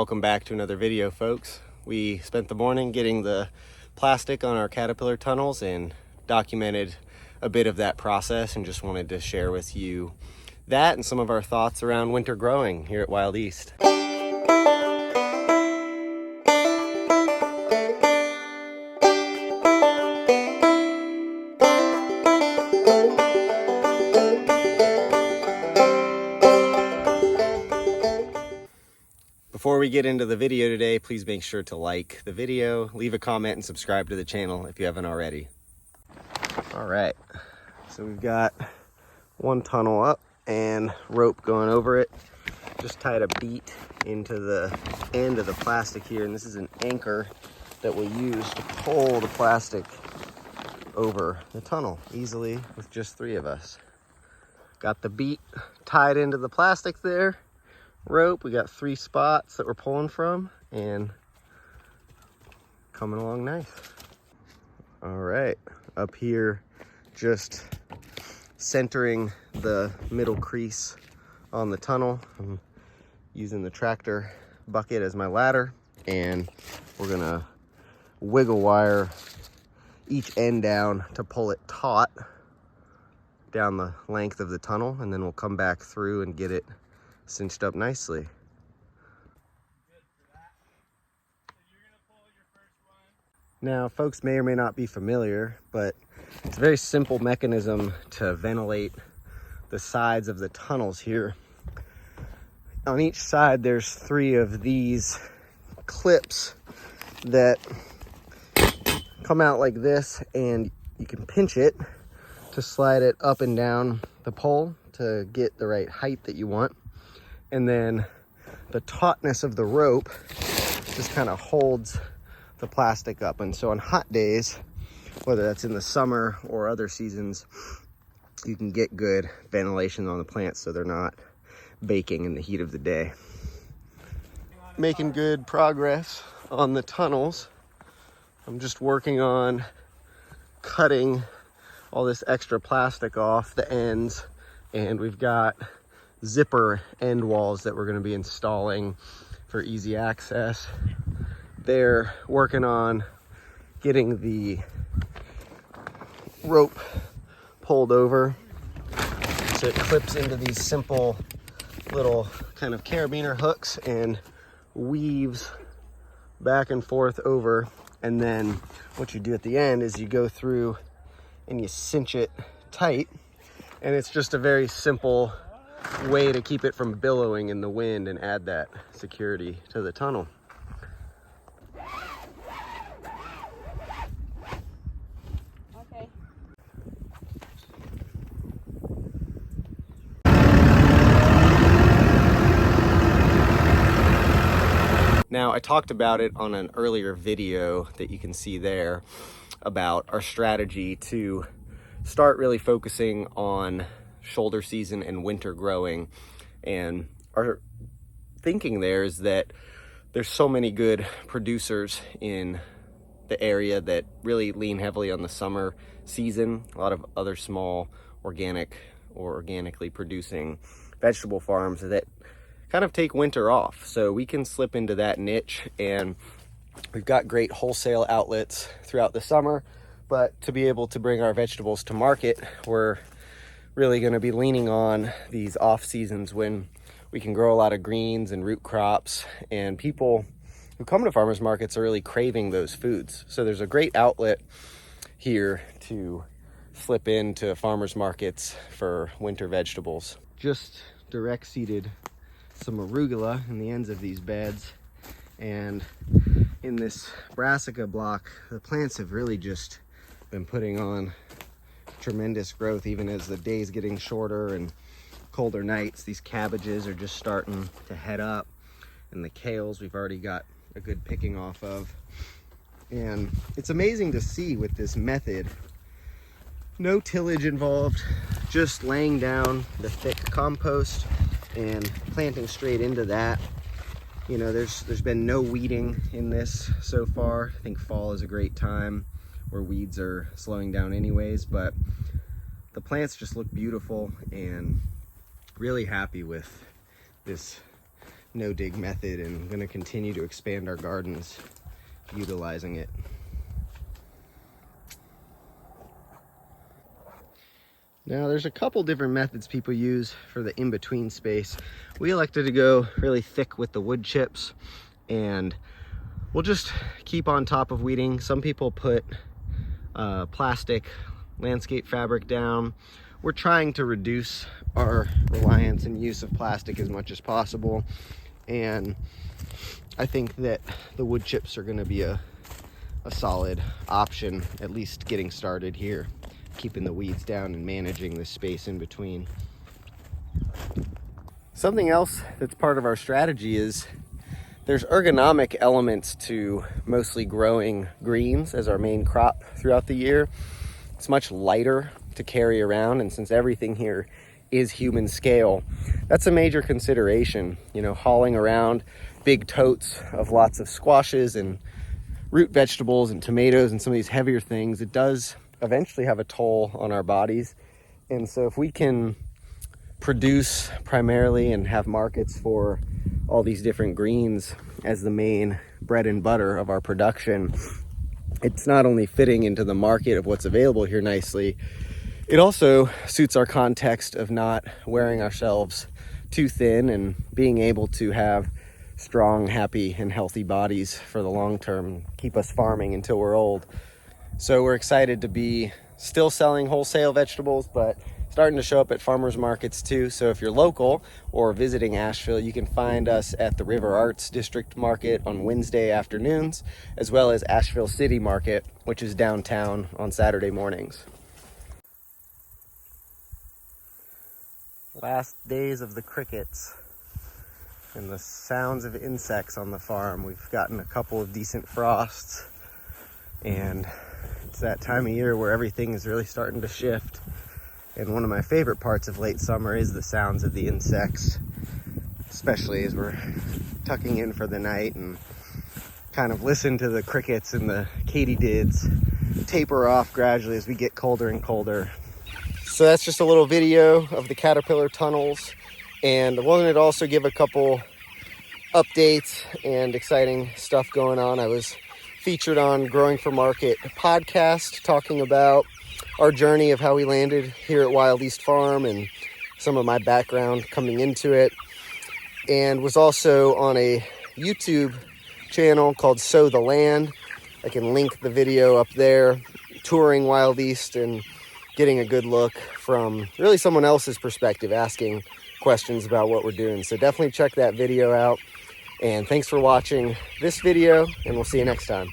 Welcome back to another video, folks. We spent the morning getting the plastic on our caterpillar tunnels and documented a bit of that process, and just wanted to share with you that and some of our thoughts around winter growing here at Wild East. Before we get into the video today, please make sure to like the video, leave a comment, and subscribe to the channel if you haven't already. All right, so we've got one tunnel up and rope going over it. Just tied a beat into the end of the plastic here, and this is an anchor that we'll use to pull the plastic over the tunnel easily with just 3 of us. Got the beat tied into the plastic there. Rope, we got 3 spots that we're pulling from, and coming along nice. All right, up here, just centering the middle crease on the tunnel. I'm using the tractor bucket as my ladder, and we're gonna wiggle wire each end down to pull it taut down the length of the tunnel, and then we'll come back through and get it cinched up nicely. Now, folks may or may not be familiar, but it's a very simple mechanism to ventilate the sides of the tunnels here. On each side, there's 3 of these clips that come out like this, and you can pinch it to slide it up and down the pole to get the right height that you want. And then the tautness of the rope just kind of holds the plastic up. And so on hot days, whether that's in the summer or other seasons, you can get good ventilation on the plants so they're not baking in the heat of the day. Making good progress on the tunnels. I'm just working on cutting all this extra plastic off the ends, and we've got zipper end walls that we're going to be installing for easy access. They're working on getting the rope pulled over so it clips into these simple little kind of carabiner hooks and weaves back and forth over. And then what you do at the end is you go through and you cinch it tight, and it's just a very simple way to keep it from billowing in the wind and add that security to the tunnel. Okay. Now, I talked about it on an earlier video that you can see there about our strategy to start really focusing on shoulder season and winter growing. And our thinking there is that there's so many good producers in the area that really lean heavily on the summer season. A lot of other small organic or organically producing vegetable farms that kind of take winter off. So we can slip into that niche, and we've got great wholesale outlets throughout the summer. But to be able to bring our vegetables to market, we're really going to be leaning on these off seasons when we can grow a lot of greens and root crops, and people who come to farmers markets are really craving those foods. So there's a great outlet here to slip into farmers markets for winter vegetables. Just direct seeded some arugula in the ends of these beds, and in this brassica block, the plants have really just been putting on tremendous growth. Even as the days getting shorter and colder nights, these cabbages are just starting to head up, and the kales we've already got a good picking off of. And it's amazing to see with this method, no tillage involved, just laying down the thick compost and planting straight into that. You know, there's been no weeding in this so far. I think fall is a great time where weeds are slowing down anyways, but the plants just look beautiful, and really happy with this no-dig method, and going to continue to expand our gardens utilizing it. Now, there's a couple different methods people use for the in-between space. We elected to go really thick with the wood chips, and we'll just keep on top of weeding. Some people put plastic landscape fabric down. We're trying to reduce our reliance and use of plastic as much as possible, and I think that the wood chips are going to be a solid option, at least getting started here, keeping the weeds down and managing the space in between. Something else that's part of our strategy is there's ergonomic elements to mostly growing greens as our main crop throughout the year. It's much lighter to carry around, and since everything here is human scale, that's a major consideration. You know, hauling around big totes of lots of squashes and root vegetables and tomatoes and some of these heavier things, it does eventually have a toll on our bodies. And so if we can produce primarily and have markets for all these different greens as the main bread and butter of our production, it's not only fitting into the market of what's available here nicely, it also suits our context of not wearing ourselves too thin and being able to have strong, happy, and healthy bodies for the long term and keep us farming until we're old. So we're excited to be still selling wholesale vegetables, but starting to show up at farmers markets too. So if you're local or visiting Asheville, you can find us at the River Arts District Market on Wednesday afternoons, as well as Asheville City Market, which is downtown, on Saturday mornings. Last days of the crickets and the sounds of insects on the farm. We've gotten a couple of decent frosts, and it's that time of year where everything is really starting to shift. And one of my favorite parts of late summer is the sounds of the insects, especially as we're tucking in for the night and kind of listen to the crickets and the katydids taper off gradually as we get colder and colder. So that's just a little video of the caterpillar tunnels, and I wanted to also give a couple updates and exciting stuff going on. I was featured on Growing for Market podcast talking about our journey of how we landed here at Wild East Farm and some of my background coming into it, and was also on a YouTube channel called Sow the Land. I can link the video up there, touring Wild East and getting a good look from really someone else's perspective, asking questions about what we're doing. So definitely check that video out. And thanks for watching this video, and we'll see you next time.